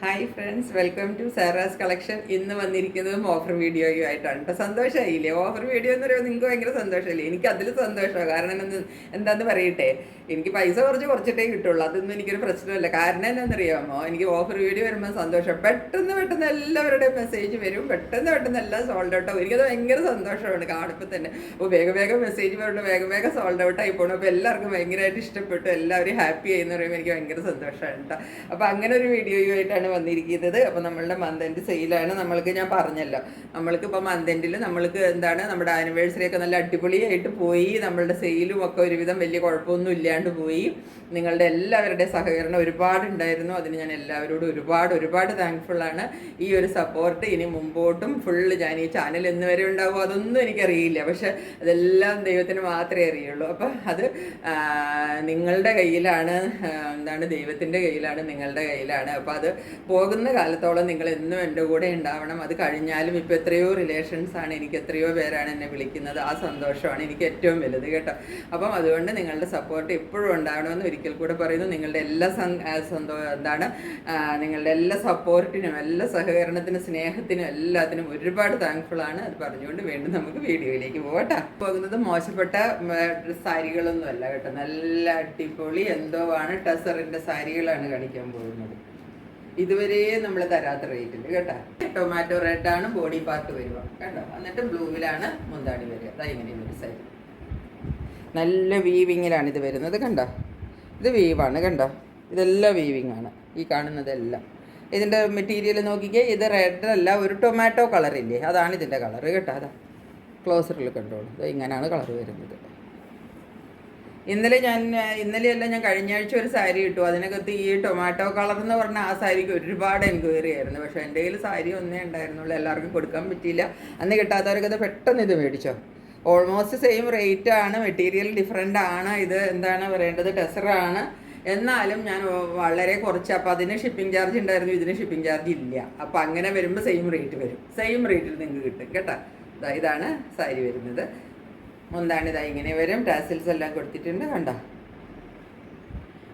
Hi friends, welcome to Sara's collection. ഇന്ന് വന്നിരിക്കുന്നതും offer വീഡിയോയും ആയിട്ടാണ് കേട്ടോ. സന്തോഷമായില്ലേ? ഓഫർ വീഡിയോ എന്ന് പറയുമ്പോൾ നിങ്ങൾക്ക് ഭയങ്കര സന്തോഷമല്ലേ? എനിക്ക് അതിൽ സന്തോഷമാണ്. കാരണം എന്താന്ന് പറയട്ടെ, എനിക്ക് പൈസ കുറച്ചിട്ടേ കിട്ടുള്ളൂ. അതൊന്നും എനിക്കൊരു പ്രശ്നമല്ല. കാരണം എന്താണെന്നറിയാമോ, എനിക്ക് ഓഫർ വീഡിയോ വരുമ്പോൾ സന്തോഷം. പെട്ടെന്ന് എല്ലാവരുടെയും മെസ്സേജ് വരും. പെട്ടെന്ന് എല്ലാം സോൾഡ് ഔട്ട് ആവും. എനിക്കത് ഭയങ്കര സന്തോഷമാണ് കാണുമ്പോൾ തന്നെ. അപ്പോൾ വേഗം മെസ്സേജ് വരണം, വേഗം സോൾഡ് ഔട്ട് ആയി പോകണം. അപ്പോൾ എല്ലാവർക്കും ഭയങ്കരമായിട്ട് ഇഷ്ടപ്പെട്ടു, എല്ലാവരും ഹാപ്പി ആയി എന്ന് പറയുമ്പോൾ എനിക്ക് ഭയങ്കര സന്തോഷമാണ് കേട്ടോ. അപ്പോൾ അങ്ങനെ ഒരു വീഡിയോയുമായിട്ടാണ് വന്നിരിക്കുന്നത്. അപ്പോൾ നമ്മളുടെ മന്ത് എൻഡ് സെയിലാണ്. ഞാൻ പറഞ്ഞല്ലോ, നമ്മൾക്ക് ഇപ്പോൾ മന്ത് എൻഡിൽ നമ്മൾക്ക് നമ്മുടെ ആനിവേഴ്സറി ഒക്കെ നല്ല അടിപൊളിയായിട്ട് പോയി. നമ്മളുടെ സെയിലും ഒക്കെ ഒരുവിധം വലിയ കുഴപ്പമൊന്നും ഇല്ലാണ്ട് പോയി. നിങ്ങളുടെ എല്ലാവരുടെയും സഹകരണം ഒരുപാടുണ്ടായിരുന്നു. അതിന് ഞാൻ എല്ലാവരോടും ഒരുപാട് താങ്ക്ഫുള്ളാണ്. ഈ ഒരു സപ്പോർട്ട് ഇനി മുമ്പോട്ടും ഫുള്ള് ഞാൻ ഈ ചാനൽ എന്ന് വരെ ഉണ്ടാവുമോ അതൊന്നും എനിക്കറിയില്ല. പക്ഷെ അതെല്ലാം ദൈവത്തിന് മാത്രമേ അറിയുള്ളൂ. അപ്പം അത് നിങ്ങളുടെ കയ്യിലാണ്, ദൈവത്തിൻ്റെ കയ്യിലാണ്, നിങ്ങളുടെ കയ്യിലാണ്. അപ്പോൾ അത് പോകുന്ന കാലത്തോളം നിങ്ങൾ എന്നും എൻ്റെ കൂടെ ഉണ്ടാവണം. അത് കഴിഞ്ഞാലും ഇപ്പോൾ എത്രയോ റിലേഷൻസാണ്, എനിക്ക് എത്രയോ പേരാണ് എന്നെ വിളിക്കുന്നത്. ആ സന്തോഷമാണ് എനിക്ക് ഏറ്റവും വലുത് കേട്ടോ. അപ്പം അതുകൊണ്ട് നിങ്ങളുടെ സപ്പോർട്ട് എപ്പോഴും ഉണ്ടാവണമെന്ന് ഒരിക്കൽ കൂടെ പറയുന്നു. നിങ്ങളുടെ എല്ലാ നിങ്ങളുടെ എല്ലാ സപ്പോർട്ടിനും, എല്ലാ സഹകരണത്തിനും, സ്നേഹത്തിനും എല്ലാത്തിനും ഒരുപാട് താങ്ക്ഫുള്ളാണ്. അത് പറഞ്ഞുകൊണ്ട് വീണ്ടും നമുക്ക് വീഡിയോയിലേക്ക് പോകട്ടെ. പോകുന്നത് മോശപ്പെട്ട സാരികളൊന്നും അല്ല കേട്ടോ. നല്ല അടിപൊളി ആണ് ടസറിൻ്റെ സാരികളാണ് കാണിക്കാൻ പോകുന്നത്. ഇതുവരെ നമ്മൾ തരാത്ത റേറ്റിൽ കേട്ടോ. ടൊമാറ്റോ റെഡാണ് ബോഡി പാർട്ട് വരിക കേട്ടോ. എന്നിട്ട് ബ്ലൂവിലാണ് മുന്താണി വരിക. അതാ ഇങ്ങനെയുള്ള ഒരു സൈഡ്. നല്ല വീവിങ്ങിലാണ് ഇത് വരുന്നത് കണ്ടോ. ഇത് വീവാണ് കണ്ടോ. ഇതെല്ലാം വീവിങ്ങാണ് ഈ കാണുന്നതെല്ലാം. ഇതിൻ്റെ മെറ്റീരിയൽ നോക്കിക്കേ. ഇത് റെഡ് അല്ല, ഒരു ടൊമാറ്റോ കളറില്ലേ, അതാണ് ഇതിൻ്റെ കളറ് കേട്ടോ. അതാ ക്ലോസറിൽ കണ്ടോളൂ. ഇത് ഇങ്ങനെയാണ് കളർ വരുന്നത്. ഇന്നലെയല്ല ഞാൻ കഴിഞ്ഞ ആഴ്ച ഒരു സാരി കിട്ടു. അതിനകത്ത് ഈ ടൊമാറ്റോ കളർ എന്ന് പറഞ്ഞ ആ സാരിക്ക് ഒരുപാട് എൻക്വയറി ആയിരുന്നു. പക്ഷേ എൻ്റെ കയ്യിൽ സാരി ഒന്നേ ഉണ്ടായിരുന്നുള്ളൂ. എല്ലാവർക്കും കൊടുക്കാൻ പറ്റിയില്ല. അന്ന് കിട്ടാത്തവരൊക്കെ അത് പെട്ടെന്ന് ഇത് മേടിച്ചോ. ഓൾമോസ്റ്റ് സെയിം റേറ്റ് ആണ്, മെറ്റീരിയൽ ഡിഫറെൻ്റ് ആണ്. ഇത് പറയേണ്ടത് ടെസറാണ്. എന്നാലും ഞാൻ വളരെ കുറച്ച്, അപ്പോൾ അതിന് ഷിപ്പിംഗ് ചാർജ് ഉണ്ടായിരുന്നു, ഇതിന് ഷിപ്പിംഗ് ചാർജ് ഇല്ല. അപ്പോൾ അങ്ങനെ വരുമ്പോൾ സെയിം റേറ്റ് വരും. സെയിം റേറ്റിൽ നിങ്ങൾക്ക് കിട്ടും കേട്ടോ. ഇതാണ് സാരി വരുന്നത്. മുന്താണിതാ ഇങ്ങനെ വരും. ടാസിൽസ് എല്ലാം കൊടുത്തിട്ടുണ്ട് കണ്ടോ.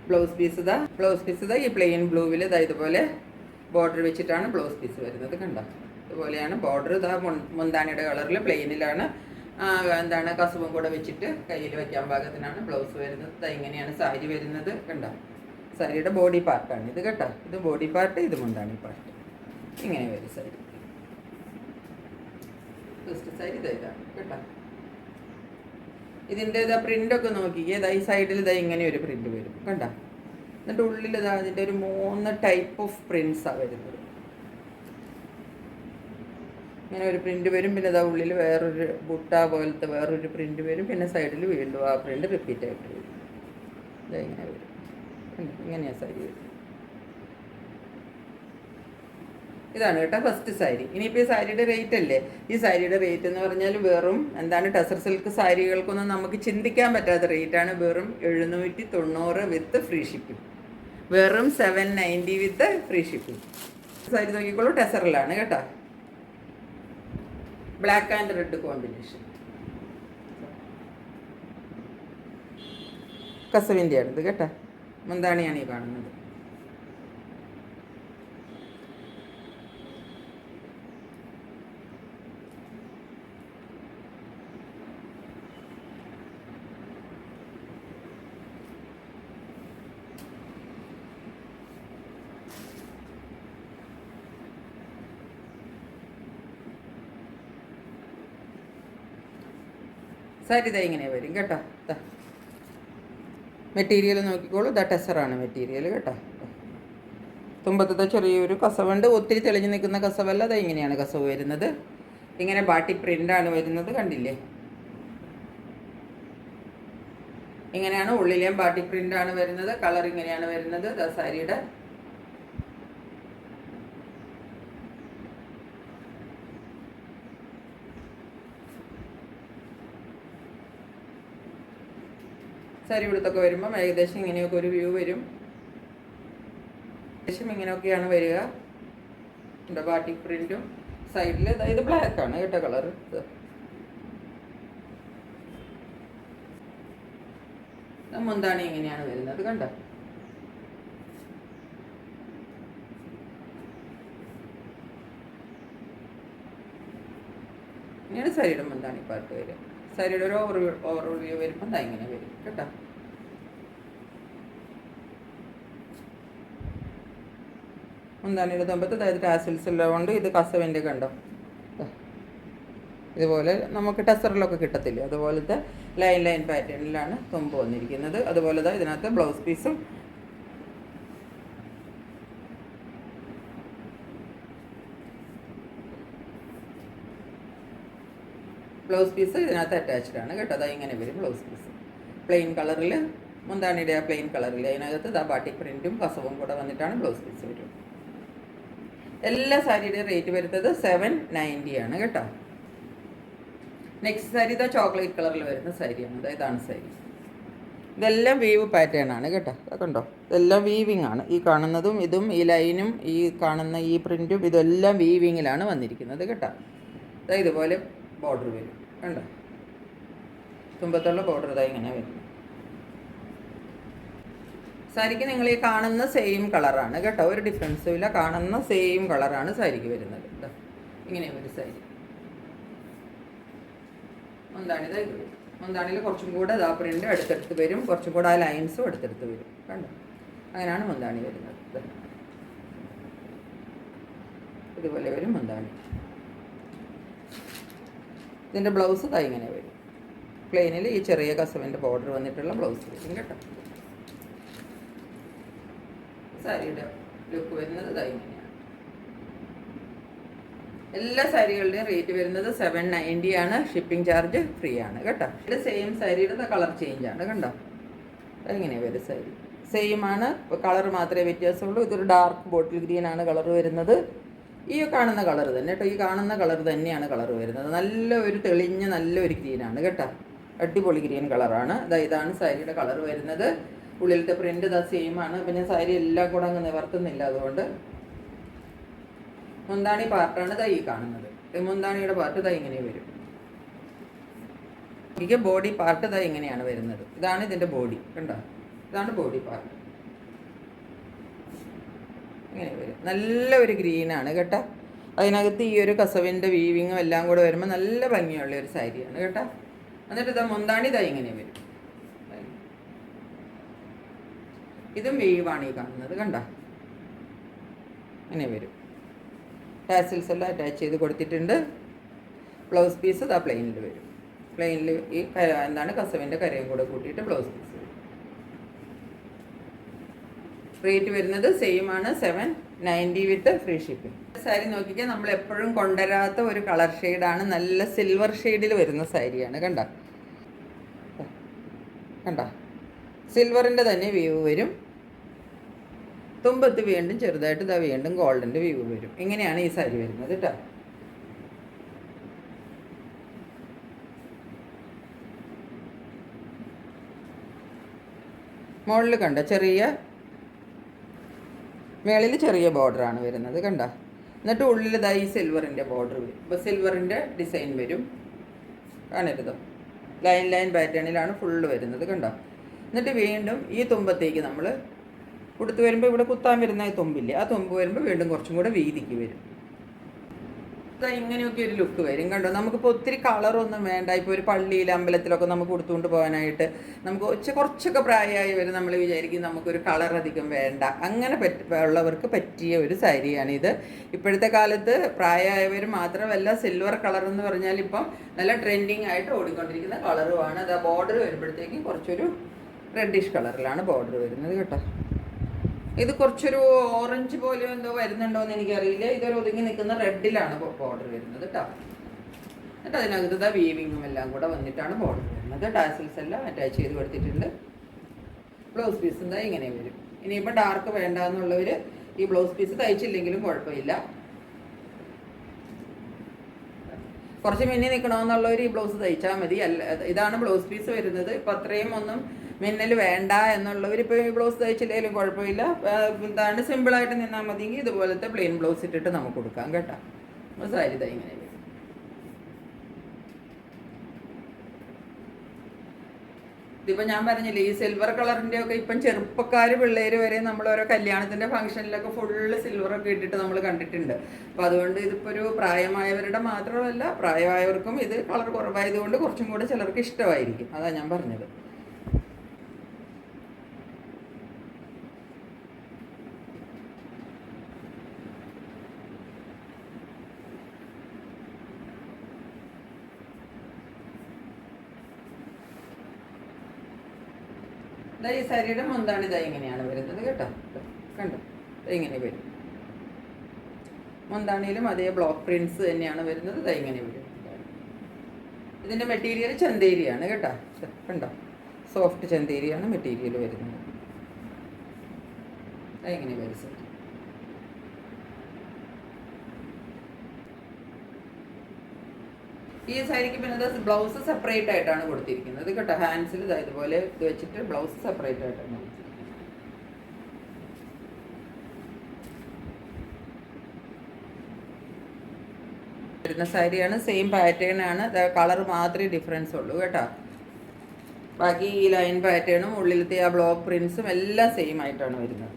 ബ്ലൗസ് പീസ് ഈ പ്ലെയിൻ ബ്ലൂവിൽ ഇതുപോലെ ബോർഡർ വെച്ചിട്ടാണ് ബ്ലൗസ് പീസ് വരുന്നത് കണ്ടോ. ഇതുപോലെയാണ് ബോർഡർ. മുന്താണിയുടെ കളറിൽ പ്ലെയിനിലാണ് കസവും കൂടെ വെച്ചിട്ട് കയ്യിൽ വയ്ക്കാൻ പാകത്തിനാണ് ബ്ലൗസ് വരുന്നത്. ഇങ്ങനെയാണ് സാരി വരുന്നത് കണ്ടോ. സാരിയുടെ ബോഡി പാർട്ടാണ് ഇത് കേട്ടോ. ഇത് ബോഡി പാർട്ട്, ഇത് മുന്താണി പാർട്ട്. ഇങ്ങനെ വരും സാരി. ഫസ്റ്റ് സാരി ഇതാണ് കേട്ടോ. ഇതിൻ്റെ പ്രിൻ്റൊക്കെ നോക്കിക്കേ. ഈ സൈഡിൽ ഇങ്ങനെ ഒരു പ്രിൻ്റ് വരും കണ്ടോ. എന്നിട്ട് ഉള്ളിൽ അതിൻ്റെ ഒരു 3 ടൈപ്പ് ഓഫ് പ്രിൻസാണ് വരുന്നത്. ഇങ്ങനെ ഒരു പ്രിൻ്റ് വരും. പിന്നെ ഉള്ളിൽ വേറൊരു ബുട്ട പോലത്തെ വേറൊരു പ്രിൻ്റ് വരും. പിന്നെ സൈഡിൽ വീണ്ടും ആ പ്രിൻ്റ് റിപ്പീറ്റ് ആയിട്ട് വരും. ഇങ്ങനെ വരും. ഇങ്ങനെയാണ് സാരി വരും. ഇതാണ് കേട്ടോ ഫസ്റ്റ് സാരി. ഇനിയിപ്പോൾ ഈ സാരിയുടെ റേറ്റ് അല്ലേ, ഈ സാരിയുടെ റേറ്റ് എന്ന് പറഞ്ഞാൽ വെറും ടസർ സിൽക്ക് സാരികൾക്കൊന്നും നമുക്ക് ചിന്തിക്കാൻ പറ്റാത്ത റേറ്റാണ്. വെറും 790 വിത്ത് ഫ്രീ ഷിപ്പിംഗ്. വെറും 790 വിത്ത് ഫ്രീ ഷിപ്പിംഗ്. സാരി നോക്കിക്കോളൂ, ടെസറിലാണ് കേട്ടോ. Black and red combination. കസവിൻ്റെയാണിത് കേട്ടോ. മുന്താണിയാണ് ഈ കാണുന്നത്. സാരി ഇങ്ങനെ വരും കേട്ടോ. മെറ്റീരിയൽ നോക്കിക്കോളൂ. ടെസറാണ് മെറ്റീരിയൽ കേട്ടോ. തുമ്പത്തത്തെ ചെറിയൊരു കസവുണ്ട്. ഒത്തിരി തെളിഞ്ഞ് നിൽക്കുന്ന കസവല്ല. ഇങ്ങനെയാണ് കസവ് വരുന്നത്. ഇങ്ങനെ ബാട്ടി പ്രിൻ്റാണ് വരുന്നത് കണ്ടില്ലേ. ഇങ്ങനെയാണ് ഉള്ളിലെയും ബാട്ടി പ്രിൻ്റാണ് വരുന്നത്. കളർ ഇങ്ങനെയാണ് വരുന്നത്. സാരിയുടെ സാരി ഉടുത്തൊക്കെ വരുമ്പം ഏകദേശം ഇങ്ങനെയൊക്കെ ഒരു വ്യൂ വരും. ഏകദേശം ഇങ്ങനെയൊക്കെയാണ് വരിക. എൻ്റെ ബാട്ടിക് പ്രിൻറ്റും സൈഡിൽ ഇത് ബ്ലാക്കാണ് കേട്ടോ കളർ. മുന്താണി ഇങ്ങനെയാണ് വരുന്നത് കണ്ടോ. ഇങ്ങനെ സാരിയുടെ മുന്താണി പാർട്ട് വരും. സാരിയുടെ ഒരു ഓവർവ്യൂ വരുമ്പോൾ ദാ ഇങ്ങനെ വരും കേട്ടോ. മുന്താണിയുടെ തുമ്പത്ത് അതായത് ടാസിൽസ് ഉള്ളതുകൊണ്ട് ഇത് കസവിൻ്റെ കണ്ടോ, ഇതുപോലെ നമുക്ക് ടെസറിലൊക്കെ കിട്ടത്തില്ലേ അതുപോലത്തെ ലൈൻ ലൈൻ പാറ്റേണിലാണ് തുമ്പ് വന്നിരിക്കുന്നത്. അതുപോലെ ഇതിനകത്ത് ബ്ലൗസ് പീസും ഇതിനകത്ത് അറ്റാച്ച്ഡ് ആണ് കേട്ടോ. അതാ ഇങ്ങനെ വരും ബ്ലൗസ് പീസ് പ്ലെയിൻ കളറിൽ, മുന്താണിയുടെ ആ പ്ലെയിൻ കളറിൽ അതിനകത്ത് ബാട്ടിക് പ്രിൻറ്റും കസവും കൂടെ വന്നിട്ടാണ് ബ്ലൗസ് പീസ് വരും. എല്ലാ സാരിയുടെയും റേറ്റ് വരുന്നത് 790 ആണ് കേട്ടോ. നെക്സ്റ്റ് സാരി ഇതാ ചോക്ലേറ്റ് കളറിൽ വരുന്ന സാരിയാണ്. ഇതാണ് സാരി. ഇതെല്ലാം വീവ് പാറ്റേൺ ആണ് കേട്ടോ. അതുണ്ടോ, ഇതെല്ലാം വീവിങ് ആണ്. ഈ കാണുന്നതും ഇതും ഈ ലൈനും ഈ കാണുന്ന ഈ പ്രിൻറ്റും ഇതെല്ലാം വീവിങ്ങിലാണ് വന്നിരിക്കുന്നത് കേട്ടോ. ഇതുപോലെ ബോർഡർ വരും കണ്ടോ, തുമ്പത്തുള്ള ബോർഡർ ഇങ്ങനെ വരും. സാരിക്ക് നിങ്ങൾ ഈ കാണുന്ന സെയിം കളറാണ് കേട്ടോ, ഒരു ഡിഫറൻസും ഇല്ല. കാണുന്ന സെയിം കളറാണ് സാരിക്ക് വരുന്നത്. ഇങ്ങനെ ഒരു സാരി മുന്താണിയിൽ കുറച്ചും കൂടെ പ്രിൻ്റ് അടുത്തടുത്ത് വരും, കുറച്ചും കൂടെ ആ ലൈൻസും അടുത്തടുത്ത് വരും കണ്ടോ. അങ്ങനെയാണ് മുന്താണി വരുന്നത്. ഇതുപോലെ വരും മുന്താണി. ഇതിൻ്റെ ബ്ലൗസ് ഇങ്ങനെ വരും. പ്ലെയിനിൽ ഈ ചെറിയ കസവിൻ്റെ ബോർഡർ വന്നിട്ടുള്ള ബ്ലൗസ് വരും കേട്ടോ. സാരിയുടെ ലുക്ക് വരുന്നത് ഇങ്ങനെയാണ്. എല്ലാ സാരികളുടെയും റേറ്റ് വരുന്നത് 790 ആണ്. ഷിപ്പിംഗ് ചാർജ് ഫ്രീ ആണ് കേട്ടോ. ഇത് സെയിം സാരിയുടെ കളർ ചേഞ്ച് ആണ് കണ്ടോ. ഇങ്ങനെ വരും സാരി സെയിം ആണ്, കളർ മാത്രമേ വ്യത്യാസമുള്ളൂ. ഇതൊരു ഡാർക്ക് ബോട്ടിൽ ഗ്രീൻ ആണ് കളർ വരുന്നത്. ഈ കാണുന്ന കളർ തന്നെ കേട്ടോ, ഈ കാണുന്ന കളർ തന്നെയാണ് കളർ വരുന്നത്. നല്ല ഒരു തെളിഞ്ഞ നല്ലൊരു ഗ്രീനാണ് കേട്ടോ, അടിപൊളി ഗ്രീൻ കളറാണ്. ഇതാണ് സാരിയുടെ കളർ വരുന്നത്. ഉള്ളിലത്തെ പ്രിൻ്റ് സെയിം ആണ്. പിന്നെ സാരി എല്ലാം കൂടെ അങ്ങ് നിവർത്തുന്നില്ല, അതുകൊണ്ട് മുന്താണി പാർട്ടാണ് ഈ കാണുന്നത്. മുന്താണിയുടെ പാർട്ട് ഇങ്ങനെ വരും. എനിക്ക് ബോഡി പാർട്ട് ഇങ്ങനെയാണ് വരുന്നത്. ഇതാണ് ഇതിൻ്റെ ബോഡി കണ്ടോ, ഇതാണ് ബോഡി പാർട്ട്. ഇങ്ങനെ വരും. നല്ല ഒരു ഗ്രീനാണ് കേട്ടോ. അതിനകത്ത് ഈ ഒരു കസവിൻ്റെ വീവിങ്ങും എല്ലാം കൂടെ വരുമ്പോൾ നല്ല ഭംഗിയുള്ള ഒരു സാരിയാണ് കേട്ടോ. എന്നിട്ട് മുന്താണി ഇങ്ങനെ വരും. ഇതും വീവാണ് ഈ കാണുന്നത് കണ്ടോ. ഇങ്ങനെ വരും. ടാസിൽസ് എല്ലാം അറ്റാച്ച് ചെയ്ത് കൊടുത്തിട്ടുണ്ട്. ബ്ലൗസ് പീസ് പ്ലെയിനിൽ വരും. പ്ലെയിനിൽ ഈ കസവിൻ്റെ കരയും കൂടെ കൂട്ടിയിട്ട് ബ്ലൗസ് പീസ് വരും. റേറ്റ് വരുന്നത് സെയിം ആണ്, 790 വിത്ത് ഫ്രീ ഷിപ്പിംഗ്. സാരി നോക്കിക്കാൻ നമ്മൾ എപ്പോഴും കൊണ്ടുവരാത്ത ഒരു കളർ ഷെയ്ഡാണ്. നല്ല സിൽവർ ഷെയ്ഡിൽ വരുന്ന സാരിയാണ് കണ്ടോ. കണ്ടോ, സിൽവറിൻ്റെ തന്നെ വ്യൂ വരും. തുമ്പത്ത് വീണ്ടും ചെറുതായിട്ട് വീണ്ടും ഗോൾഡിൻ്റെ വ്യൂ വരും. ഇങ്ങനെയാണ് ഈ സാരി വരുന്നത് കേട്ടോ. മുകളിൽ കണ്ട മേളിൽ ചെറിയ ബോർഡറാണ് വരുന്നത് കണ്ടോ. എന്നിട്ട് ഉള്ളിൽ ഈ സിൽവറിൻ്റെ ബോർഡർ വരും. ഇപ്പോൾ സിൽവറിൻ്റെ ഡിസൈൻ വരും. കാണരുതോ, ലൈൻ ലൈൻ പാറ്റേണിലാണ് ഫുള്ള് വരുന്നത് കണ്ടോ. എന്നിട്ട് വീണ്ടും ഈ തുമ്പത്തേക്ക് നമ്മൾ കൊടുത്ത് വരുമ്പോൾ ഇവിടെ കുത്താൻ വരുന്ന ഈ തുമ്പില്ലേ, ആ തുമ്പ് വരുമ്പോൾ വീണ്ടും കുറച്ചും കൂടെ വീതിക്ക് വരും. ഇങ്ങനെയൊക്കെ ഒരു ലുക്ക് വരും കണ്ടോ. നമുക്കിപ്പോൾ ഒത്തിരി കളറൊന്നും വേണ്ട. ഇപ്പോൾ ഒരു പള്ളിയിൽ അമ്പലത്തിലൊക്കെ നമുക്ക് കൊടുത്തുകൊണ്ട് പോകാനായിട്ട് നമുക്ക് കുറച്ചൊക്കെ പ്രായമായി വരും. നമ്മൾ വിചാരിക്കും നമുക്കൊരു കളർ അധികം വേണ്ട, അങ്ങനെ ഉള്ളവർക്ക് പറ്റിയ ഒരു സാരിയാണിത്. ഇപ്പോഴത്തെ കാലത്ത് പ്രായമായവർ മാത്രമല്ല, സിൽവർ കളർ എന്ന് പറഞ്ഞാൽ ഇപ്പം നല്ല ട്രെൻഡിങ് ആയിട്ട് ഓടിക്കൊണ്ടിരിക്കുന്ന കളറുമാണ്. അത് ബോർഡർ വരുമ്പോഴത്തേക്കും കുറച്ചൊരു റെഡിഷ് കളറിലാണ് ബോർഡർ വരുന്നത് കേട്ടോ. ഇത് കുറച്ചൊരു ഓറഞ്ച് പോലെ എന്തോ വരുന്നുണ്ടോ എന്ന് എനിക്കറിയില്ല. ഇതൊരു ഒതുങ്ങി നിൽക്കുന്ന റെഡിലാണ് ബോർഡർ വരുന്നത് കേട്ടോ. എന്നിട്ട് അതിനകത്ത് വീവിങ്ങും എല്ലാം കൂടെ വന്നിട്ടാണ് ബോർഡർ വരുന്നത്. ടാസിൽസ് എല്ലാം അറ്റാച്ച് ചെയ്ത് കൊടുത്തിട്ടുണ്ട്. ബ്ലൗസ് പീസ് ഇങ്ങനെ വരും. ഇനിയിപ്പോൾ ഡാർക്ക് വേണ്ട എന്നുള്ളവർ ഈ ബ്ലൗസ് പീസ് തയ്ച്ചില്ലെങ്കിലും കുഴപ്പമില്ല. കുറച്ച് മിന്നി നിൽക്കണമെന്നുള്ളവർ ഈ ബ്ലൗസ് തയ്ച്ചാൽ മതി. അല്ല, ഇതാണ് ബ്ലൗസ് പീസ് വരുന്നത്. ഇപ്പം അത്രയും ഒന്നും മിന്നൽ വേണ്ട എന്നുള്ളവർ ഇപ്പോൾ ഈ ബ്ലൗസ് തയ്ച്ചില്ലെങ്കിലും കുഴപ്പമില്ല. സിമ്പിളായിട്ട് നിന്നാൽ മതിയെങ്കിൽ ഇതുപോലത്തെ പ്ലെയിൻ ബ്ലൗസ് ഇട്ടിട്ട് നമുക്ക് കൊടുക്കാം കേട്ടോ. സാരി ഇങ്ങനെ വരും. ഇതിപ്പോൾ ഞാൻ പറഞ്ഞില്ലേ, ഈ സിൽവർ കളറിൻ്റെ ഒക്കെ ഇപ്പം ചെറുപ്പക്കാർ പിള്ളേർ വരെ നമ്മൾ ഓരോ കല്യാണത്തിൻ്റെ ഫംഗ്ഷനിലൊക്കെ ഫുള്ള് സിൽവറൊക്കെ ഇട്ടിട്ട് നമ്മൾ കണ്ടിട്ടുണ്ട്. അപ്പോൾ അതുകൊണ്ട് ഇതിപ്പോൾ ഒരു പ്രായമായവരുടെ മാത്രമല്ല, പ്രായമായവർക്കും ഇത് കളർ കുറവായതുകൊണ്ട് കുറച്ചും കൂടെ ചിലർക്ക് ഇഷ്ടമായിരിക്കും. അതാണ് ഞാൻ പറഞ്ഞത്. ഈ സാരിയുടെ മുന്താണ് ഇതാ ഇങ്ങനെയാണ് വരുന്നത് കേട്ടോ. കണ്ടോ, ഇങ്ങനെ വരും. മുന്താണിയിലും അതേ ബ്ലോക്ക് പ്രിൻസ് തന്നെയാണ് വരുന്നത്. ഇതാ ഇങ്ങനെ വരും. ഇതിൻ്റെ മെറ്റീരിയൽ ചന്തേരിയാണ് കേട്ടോ. കണ്ടോ, സോഫ്റ്റ് ചന്തേരിയാണ് മെറ്റീരിയൽ വരുന്നത്. ഇങ്ങനെ വരും സാരി. ഈ സാരിക്ക് പിന്നെ ബ്ലൗസ് സെപ്പറേറ്റ് ആയിട്ടാണ് കൊടുത്തിരിക്കുന്നത് കേട്ടോ. ഹാൻഡ്സിൽ ഇതുപോലെ ഇത് വെച്ചിട്ട് ബ്ലൗസ് സെപ്പറേറ്റ് ആയിട്ടാണ് വരുന്ന സാരിയാണ്. സെയിം പാറ്റേൺ ആണ്, കളർ മാത്രമേ ഡിഫറൻസ് ഉള്ളൂ കേട്ടോ. ബാക്കി ഈ ലൈൻ പാറ്റേണും ഉള്ളിലത്തെ ആ ബ്ലോക്ക് പ്രിൻസും എല്ലാം സെയിം ആയിട്ടാണ് വരുന്നത്.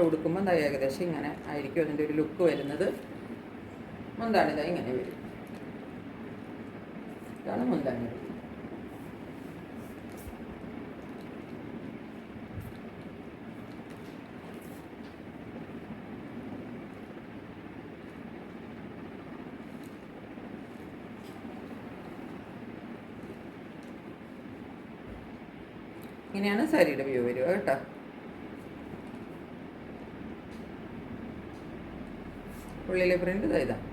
ഉടുക്കുമ്പോൾ ഏകദേശം ഇങ്ങനെ ആയിരിക്കും അതിൻ്റെ ഒരു ലുക്ക് വരുന്നത്. മുന്താണിതാ ഇങ്ങനെ വരും. ഇതാണ് മുന്താണി. ഇങ്ങനെയാണ് സാരിയുടെ വ്യൂ വരിക കേട്ടോ. ഉള്ളിലെ പ്രിൻ്റ് ഇതാണ്.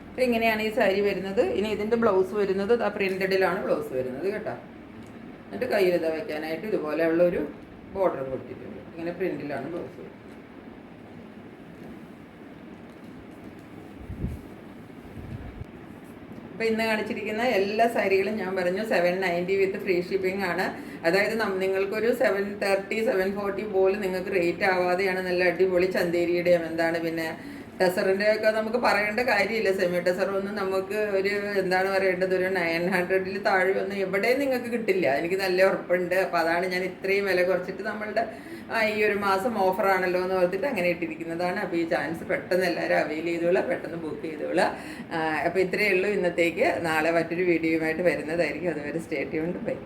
അപ്പോൾ ഇങ്ങനെയാണ് ഈ സാരി വരുന്നത്. ഇനി ഇതിൻ്റെ ബ്ലൗസ് വരുന്നത് ആ പ്രിൻ്റഡിലാണ് ബ്ലൗസ് വരുന്നത് കേട്ടോ. എന്നിട്ട് കയ്യിൽ ഇതാ വയ്ക്കാനായിട്ട് ഇതുപോലെയുള്ള ഒരു ബോർഡർ കൊടുത്തിട്ടുണ്ട്. ഇങ്ങനെ പ്രിൻ്റിലാണ് ബ്ലൗസ് വരുന്നത്. അപ്പോൾ ഇന്ന് കാണിച്ചിരിക്കുന്ന എല്ലാ സാരികളും ഞാൻ പറഞ്ഞു 790 വിത്ത് ഫ്രീ ഷിപ്പിംഗ് ആണ്. അതായത് നിങ്ങൾക്കൊരു 730 740 പോലും നിങ്ങൾക്ക് റേറ്റ് ആവാതെയാണ് നല്ല അടിപൊളി ചന്തേരിയുടെയും എന്താണ് പിന്നെ ടെസറിൻ്റെ ഒക്കെ നമുക്ക് പറയേണ്ട കാര്യമില്ല. സെമി ടെസർ ഒന്നും നമുക്ക് ഒരു എന്താണ് പറയേണ്ടത്, ഒരു 900 താഴെ ഒന്നും എവിടെയും നിങ്ങൾക്ക് കിട്ടില്ല. എനിക്ക് നല്ല ഉറപ്പുണ്ട്. അപ്പോൾ അതാണ് ഞാൻ ഇത്രയും വില കുറച്ചിട്ട് നമ്മളുടെ ഈ ഒരു മാസം ഓഫറാണല്ലോ എന്ന് ഓർത്തിട്ട് അങ്ങനെ ഇട്ടിരിക്കുന്നതാണ്. അപ്പോൾ ഈ ചാൻസ് പെട്ടെന്ന് എല്ലാവരും അവൈൽ ചെയ്തോളാം, പെട്ടെന്ന് ബുക്ക് ചെയ്തോളാം. അപ്പോൾ ഇത്രയേ ഉള്ളൂ ഇന്നത്തേക്ക്. നാളെ മറ്റൊരു വീഡിയോയുമായിട്ട് വരുന്നതായിരിക്കും. അതുവരെ സ്റ്റേ ട്യൂൺഡ്. ബൈ.